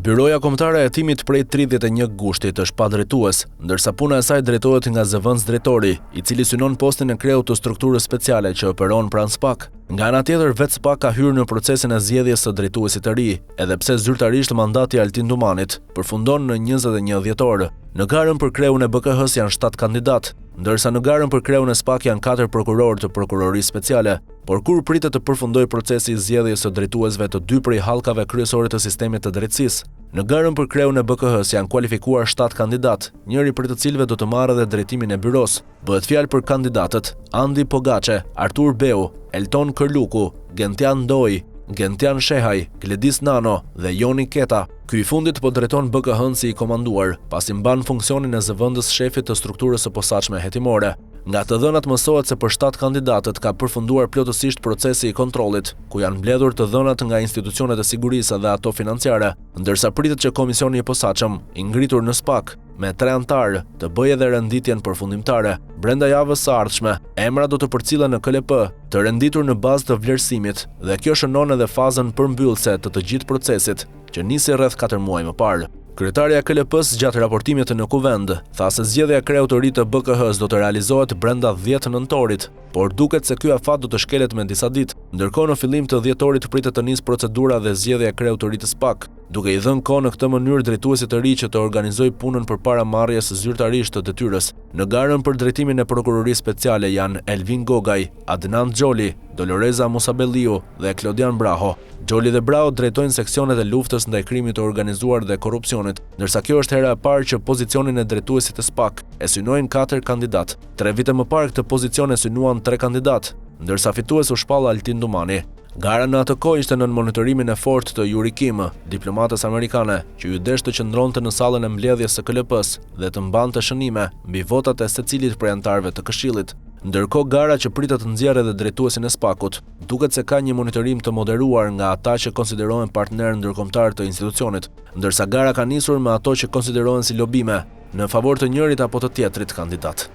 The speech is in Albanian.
Byroja Kombëtare e Hetimit prej 31 gushtit është pa drejtues, ndërsa puna e saj drejtohet nga zëvendës drejtori, i cili synon postin e kreut të strukturës speciale që operon pranë SPAK. Nga ana tjetër, vetë SPAK ka hyrë në procesin e zgjedhjes së drejtuesit të ri, edhe pse zyrtarisht mandati i Altin Dumanit përfundon në 21 dhjetor. Në garën për kreun e BKH-s janë 7 kandidat, ndërsa në garën për kreun e SPAK janë 4 prokurorë të prokurorisë speciale, por kur pritet të përfundojë procesi i zgjedhjes së drejtuesve të dy prej hallkave kryesore të sistemit të drejtësisë. Në garën për kreun e BKH-s janë kualifikuar 7 kandidat, njëri prej të cilëve do të marrë edhe drejtimin e byros. Bëhet fjalë për kandidatët Andi Pogaçe, Artur Beu, Elton Kërluku, Gentian Ndoj, Gentian Shehaj, Gledis Nano dhe Joni Keta. Ky i fundit po drejton BKH-n si i komanduar, pasi mban funksionin e zëvendës shefit të strukturës së posaçme hetimore. Nga të dhënat mësohet se për 7 kandidatët ka përfunduar plotësisht procesi i kontrollit, ku janë mbledhur të dhënat nga institucionet e sigurisë dhe ato financiare, ndërsa pritet që komisioni i posaçëm, i ngritur në SPAK, me 3 antarë, të bëjë edhe renditjen përfundimtare. Brenda javës së ardhshme, emra do të përcillen në KLP, të renditur në bazë të vlerësimit, dhe kjo shënon edhe fazën përmbyllëse të gjithë procesit, që nisi rreth 4 muaj më parë. Kryetaria e KLP-s gjatë raportimit në Kuvend tha se zgjedhja e kreut të ri të BKH-s do të realizohet brenda 10 nëntorit, por duket se ky afat do të shkelet me disa ditë. Ndërkohë në fillim të dhjetorit pritet të nisë procedura dhe zgjedhja e kreut të ri të SPAK, duke i dhënë kohë në këtë mënyrë drejtuesit të ri që të organizojë punën përpara marrjes zyrtarisht të detyrës. Në garën për drejtimin e prokurorisë speciale janë Elvin Gogaj, Adnan Xholi, Doloreza Musabelliu dhe Klodian Braho. Xholi dhe Braho drejtojnë seksionet e luftës ndaj krimit të organizuar dhe korrupsionit, ndërsa kjo është hera e parë që pozicionin e drejtuesit të SPAK e synojnë 4 kandidat. 3 vite më parë këtë pozicion e synuan 3 kandidat, ndërsa fitues u shpall Altin Dumani. Gara në atë kohë ishte nën monitorimin e fortë të Yuri Kim, diplomates amerikane, që ju desh të qëndronte në sallën e mbledhjes së KLP-s dhe të mbante shënime mbi votat e secilit prej anëtarëve të Këshillit. Ndërkohë gara që pritet të nxjerrë edhe drejtuesin e SPAK-ut, duket se ka një monitorim të moderuar nga ata që konsiderohen partner ndërkombëtar të institucionit, ndërsa gara ka nisur me ato që konsiderohen si lobime në favor të njërit apo të tjetrit kandidat.